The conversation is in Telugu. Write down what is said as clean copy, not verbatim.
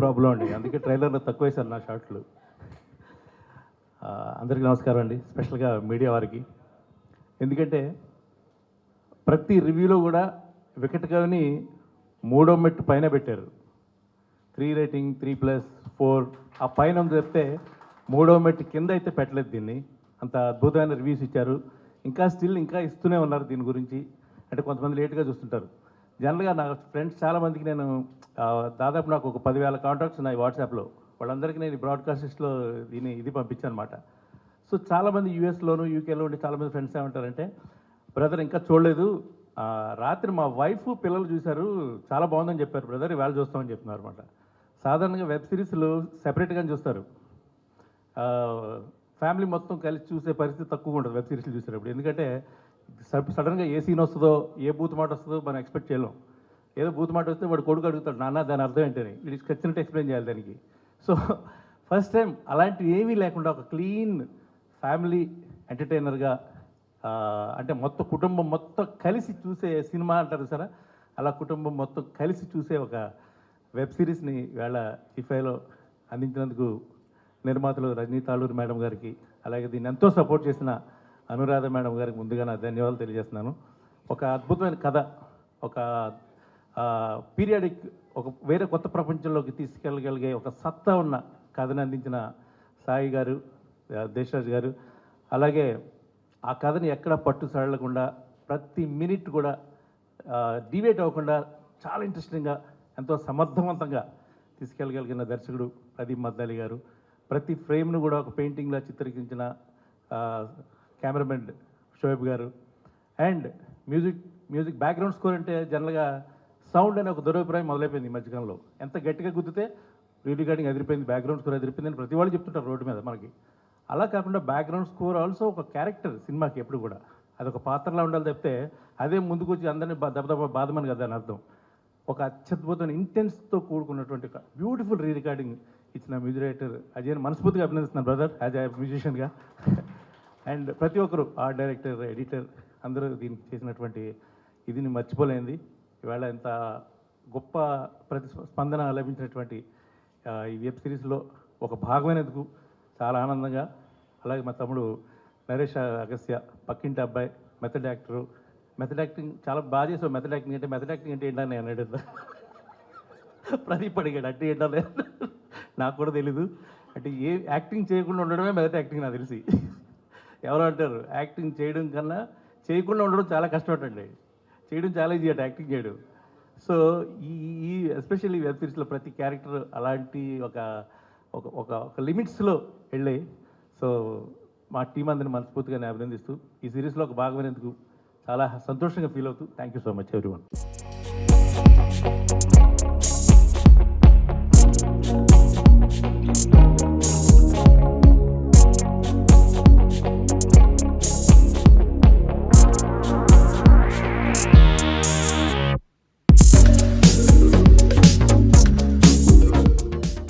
ప్రాబ్లం అండి, అందుకే ట్రైలర్లో తక్కువ వేశారు నా షార్ట్లు. అందరికీ నమస్కారం అండి, స్పెషల్గా మీడియా వారికి. ఎందుకంటే ప్రతి రివ్యూలో కూడా వికెట్ కవిని 3వ మెట్టు పైన పెట్టారు. 3 రేటింగ్, 3+4 ఆ పైన ఉంది చెప్తే 3వ మెట్టు కింద అయితే పెట్టలేదు దీన్ని. అంత అద్భుతమైన రివ్యూస్ ఇచ్చారు. ఇంకా ఇస్తూనే ఉన్నారు దీని గురించి. అంటే కొంతమంది లేట్గా చూస్తుంటారు. జనరల్గా నా ఫ్రెండ్స్ చాలామందికి నేను దాదాపు నాకు ఒక 10,000 కాంటాక్ట్స్ ఉన్నాయి వాట్సాప్లో. వాళ్ళందరికీ నేను బ్రాడ్కాస్ట్లో ఇది పంపించాను అనమాట. సో చాలామంది యూఎస్లోను యూకేలో ఉండి చాలామంది ఫ్రెండ్స్ ఏమంటారంటే, బ్రదర్ ఇంకా చూడలేదు, రాత్రి మా వైఫ్ పిల్లలు చూశారు, చాలా బాగుందని చెప్పారు బ్రదర్, ఇవాళ చూస్తామని చెప్తున్నారు అనమాట. సాధారణంగా వెబ్ సిరీస్లు సెపరేట్గానే చూస్తారు. ఫ్యామిలీ మొత్తం కలిసి చూసే పరిస్థితి తక్కువ ఉంటుంది వెబ్ సిరీస్లు చూసేటప్పుడు. ఎందుకంటే సడన్గా ఏ సీన్ వస్తుందో, ఏ బూత్ మాట వస్తుందో మనం ఎక్స్పెక్ట్ చేయలేం. ఏదో బూత్ మాట వస్తే వాడు కొడుకు అడుగుతాడు, నాన్న దాని అర్థం ఏంటని, వీడికి ఖచ్చితంగా ఎక్స్ప్లెయిన్ చేయాలి దానికి. సో ఫస్ట్ టైం అలాంటివి ఏమీ లేకుండా ఒక క్లీన్ ఫ్యామిలీ ఎంటర్టైనర్గా, అంటే మొత్తం కుటుంబం మొత్తం కలిసి చూసే సినిమా అంటారు సరే, అలా కుటుంబం మొత్తం కలిసి చూసే ఒక వెబ్ సిరీస్ని ఇవాళ జిఫైలో అందించినందుకు నిర్మాతలు రజనీ తాళూరు మేడం గారికి, అలాగే దీన్ని ఎంతో సపోర్ట్ చేసిన అనురాధ మేడం గారికి ముందుగా నా ధన్యవాదాలు తెలియజేస్తున్నాను. ఒక అద్భుతమైన కథ, ఒక పీరియాడిక్, ఒక వేరే కొత్త ప్రపంచంలోకి తీసుకెళ్ళగలిగే ఒక సత్తా ఉన్న కథను అందించిన సాయి గారు, దేశరాజ్ గారు, అలాగే ఆ కథని ఎక్కడ పట్టు సడలకుండా ప్రతి మినిట్ కూడా డివేట్ అవ్వకుండా చాలా ఇంట్రెస్టింగ్గా ఎంతో సమర్థవంతంగా తీసుకెళ్ళగలిగిన దర్శకుడు ప్రదీప్ మద్దాలి గారు, ప్రతి ఫ్రేమ్ను కూడా ఒక పెయింటింగ్లా చిత్రీకరించిన కెమెరామెన్ షోయబ్ గారు, అండ్ మ్యూజిక్ బ్యాక్గ్రౌండ్ స్కోర్ అంటే జనరల్గా సౌండ్ అనే ఒక దురభిప్రాయం మొదలైపోయింది ఈ మధ్యకాలంలో. ఎంత గట్టిగా గుద్దితే రికార్డింగ్ అదిరిపోయింది, బ్యాక్గ్రౌండ్ స్కోర్ అదిరిపోయింది అని ప్రతి వాళ్ళు చెప్తుంటారు రోడ్డు మీద మనకి. అలా కాకుండా బ్యాక్గ్రౌండ్ స్కోర్ ఆల్సో ఒక క్యారెక్టర్ సినిమాకి ఎప్పుడు కూడా అదొక పాత్రలా ఉండాలి తప్పితే అదే ముందుకు వచ్చి అందరినీ దెబ్బ బాధమని కదా అని అర్థం. ఒక అత్యద్భుతమైన ఇంటెన్స్తో కూడుకున్నటువంటి ఒక బ్యూటిఫుల్ రికార్డింగ్ ఇచ్చిన మ్యూజిక్ డైరెక్టర్ అజయ్ని మనస్ఫూర్తిగా అభినందిస్తున్నాను బ్రదర్, యాజ్ ఏ మ్యూజిషియన్గా. అండ్ ప్రతి ఒక్కరు ఆర్ట్ డైరెక్టర్, ఎడిటర్ అందరూ దీనికి చేసినటువంటి ఇదిని మర్చిపోలేనిది. ఇవాళ ఎంత గొప్ప ప్రతిస్పందన లభించినటువంటి ఈ వెబ్ సిరీస్లో ఒక భాగమైనందుకు చాలా ఆనందంగా. అలాగే మా తమ్ముడు నరేష్ అగస్య, పక్కింటి అబ్బాయి, మెథడ్ యాక్టరు, మెథడ్ యాక్టింగ్ చాలా బాగా చేసావు. మెథడ్ యాక్టింగ్ అంటే ఏంటని నేను అడిగాడు, ప్రదీప్ అడిగాడు అంటే ఏంటనే, నాకు కూడా తెలీదు. అంటే ఏ యాక్టింగ్ చేయకుండా ఉండడమే మెథడ్ యాక్టింగ్ నాకు తెలిసి. ఎవరు అంటారు యాక్టింగ్ చేయడం కన్నా చేయకుండా ఉండడం చాలా కష్టపడండి, చేయడం చాలా ఈజీ అట యాక్టింగ్ చేయడం. సో ఈ ఎస్పెషల్లీ వెబ్ సిరీస్లో ప్రతి క్యారెక్టర్ అలాంటి ఒక ఒక లిమిట్స్లో వెళ్ళాయి. సో మా టీం అందరిని మనస్ఫూర్తిగా నేను అభినందిస్తూ ఈ సిరీస్లో ఒక భాగమైనందుకు చాలా సంతోషంగా ఫీల్ అవుతూ thank you so much everyone.